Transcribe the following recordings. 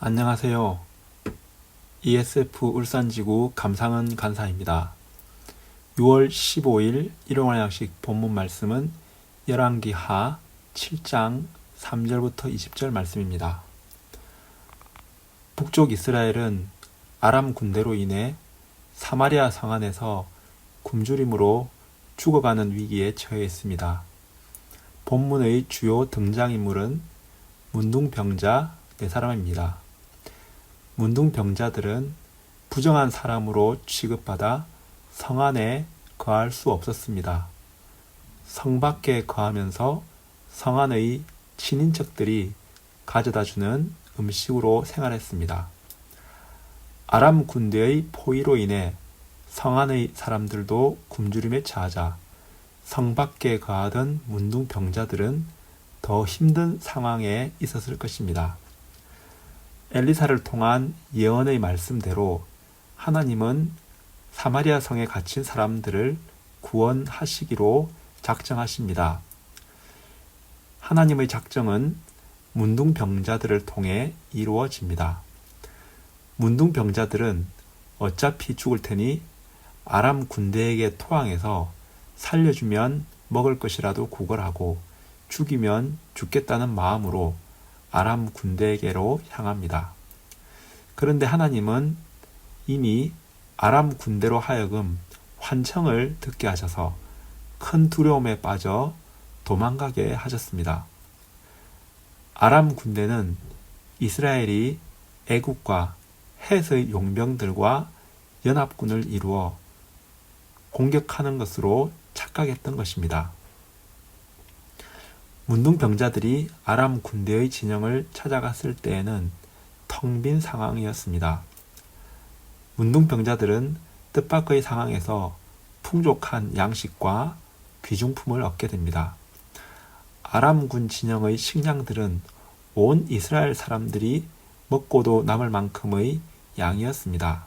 안녕하세요. ESF 울산지구 감상은 간사입니다. 6월 15일 일용활양식 본문 말씀은 열왕기하 7장 3절부터 20절 말씀입니다. 북쪽 이스라엘은 아람 군대로 인해 사마리아 성 안에서 굶주림으로 죽어가는 위기에 처해 있습니다. 본문의 주요 등장인물은 문둥병자 4사람입니다. 문둥병자들은 부정한 사람으로 취급받아 성 안에 거할 수 없었습니다. 성 밖에 거하면서 성 안의 친인척들이 가져다주는 음식으로 생활했습니다. 아람 군대의 포위로 인해 성 안의 사람들도 굶주림에 처하자 성 밖에 거하던 문둥병자들은 더 힘든 상황에 있었을 것입니다. 엘리사를 통한 예언의 말씀대로 하나님은 사마리아 성에 갇힌 사람들을 구원하시기로 작정하십니다. 하나님의 작정은 문둥병자들을 통해 이루어집니다. 문둥병자들은 어차피 죽을 테니 아람 군대에게 토항해서 살려주면 먹을 것이라도 구걸하고 죽이면 죽겠다는 마음으로 아람 군대에게로 향합니다. 그런데 하나님은 이미 아람 군대로 하여금 환청을 듣게 하셔서 큰 두려움에 빠져 도망가게 하셨습니다. 아람 군대는 이스라엘이 애국과 헷의 용병들과 연합군을 이루어 공격하는 것으로 착각했던 것입니다. 문둥병자들이 아람 군대의 진영을 찾아갔을 때에는 텅 빈 상황이었습니다. 문둥병자들은 뜻밖의 상황에서 풍족한 양식과 귀중품을 얻게 됩니다. 아람군 진영의 식량들은 온 이스라엘 사람들이 먹고도 남을 만큼의 양이었습니다.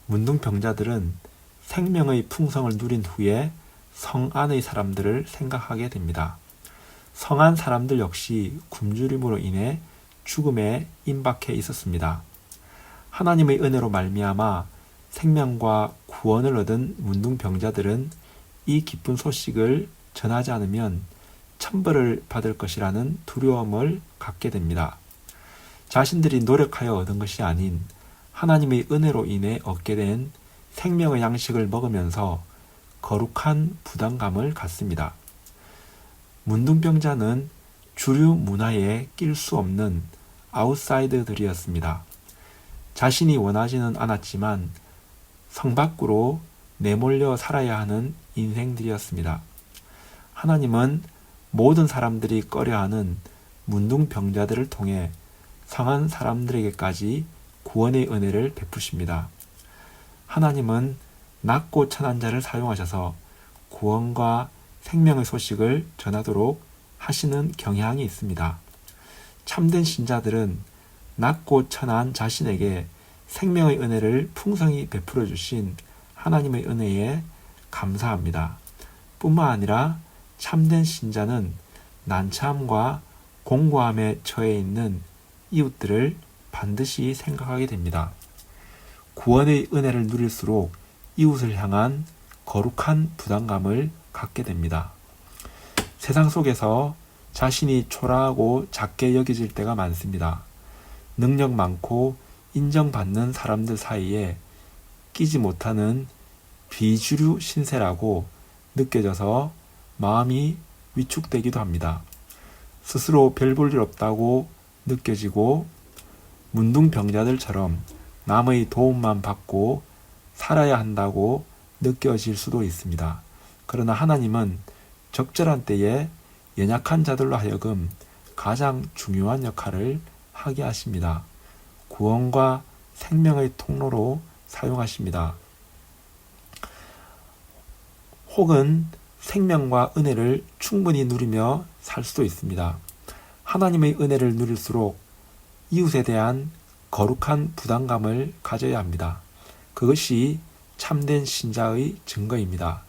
문둥병자들은 생명의 풍성을 누린 후에 성 안의 사람들을 생각하게 됩니다. 성안 사람들 역시 굶주림으로 인해 죽음에 임박해 있었습니다. 하나님의 은혜로 말미암아 생명과 구원을 얻은 문둥병자들은 이 기쁜 소식을 전하지 않으면 천벌을 받을 것이라는 두려움을 갖게 됩니다. 자신들이 노력하여 얻은 것이 아닌 하나님의 은혜로 인해 얻게 된 생명의 양식을 먹으면서 거룩한 부담감을 갖습니다. 문둥병자는 주류 문화에 낄 수 없는 아웃사이더들이었습니다. 자신이 원하지는 않았지만 성 밖으로 내몰려 살아야 하는 인생들이었습니다. 하나님은 모든 사람들이 꺼려하는 문둥병자들을 통해 성한 사람들에게까지 구원의 은혜를 베푸십니다. 하나님은 낮고 천한 자를 사용하셔서 구원과 생명의 소식을 전하도록 하시는 경향이 있습니다. 참된 신자들은 낮고 천한 자신에게 생명의 은혜를 풍성히 베풀어 주신 하나님의 은혜에 감사합니다. 뿐만 아니라 참된 신자는 난처함과 공고함에 처해 있는 이웃들을 반드시 생각하게 됩니다. 구원의 은혜를 누릴수록 이웃을 향한 거룩한 부담감을 갖게 됩니다. 세상 속에서 자신이 초라하고 작게 여겨질 때가 많습니다. 능력 많고 인정받는 사람들 사이에 끼지 못하는 비주류 신세라고 느껴져서 마음이 위축되기도 합니다. 스스로 별 볼 일 없다고 느껴지고 문둥병자들처럼 남의 도움만 받고 살아야 한다고 느껴질 수도 있습니다. 그러나 하나님은 적절한 때에 연약한 자들로 하여금 가장 중요한 역할을 하게 하십니다. 구원과 생명의 통로로 사용하십니다. 혹은 생명과 은혜를 충분히 누리며 살 수도 있습니다. 하나님의 은혜를 누릴수록 이웃에 대한 거룩한 부담감을 가져야 합니다. 그것이 참된 신자의 증거입니다.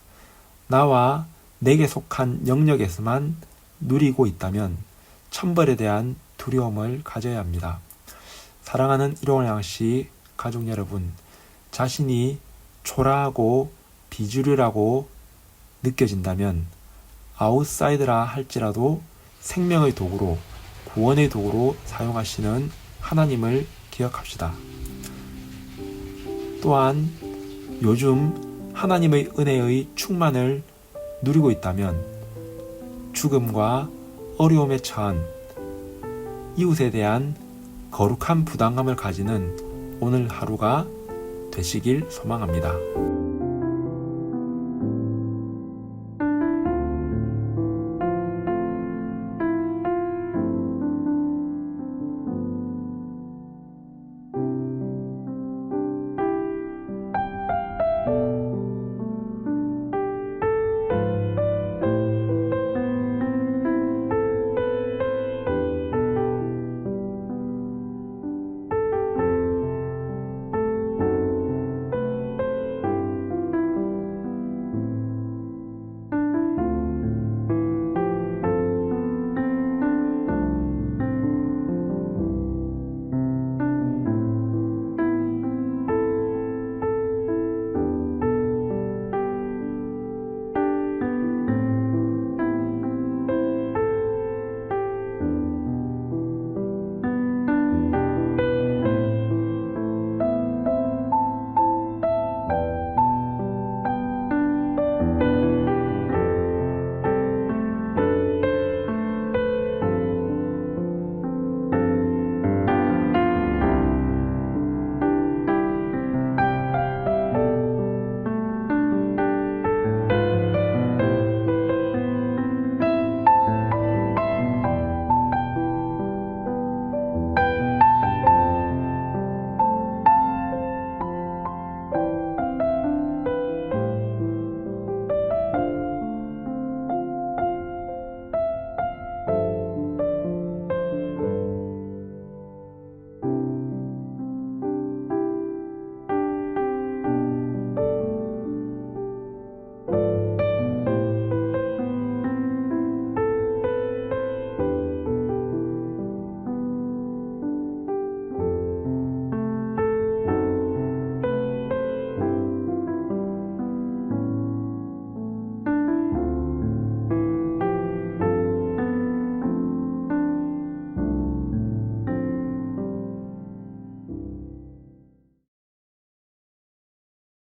나와 내게 속한 영역에서만 누리고 있다면 천벌에 대한 두려움을 가져야 합니다. 사랑하는 일용양 씨 가족 여러분, 자신이 초라하고 비주류라고 느껴진다면 아웃사이더라 할지라도 생명의 도구로, 구원의 도구로 사용하시는 하나님을 기억합시다. 또한 요즘 하나님의 은혜의 충만을 누리고 있다면 죽음과 어려움에 처한 이웃에 대한 거룩한 부담감을 가지는 오늘 하루가 되시길 소망합니다.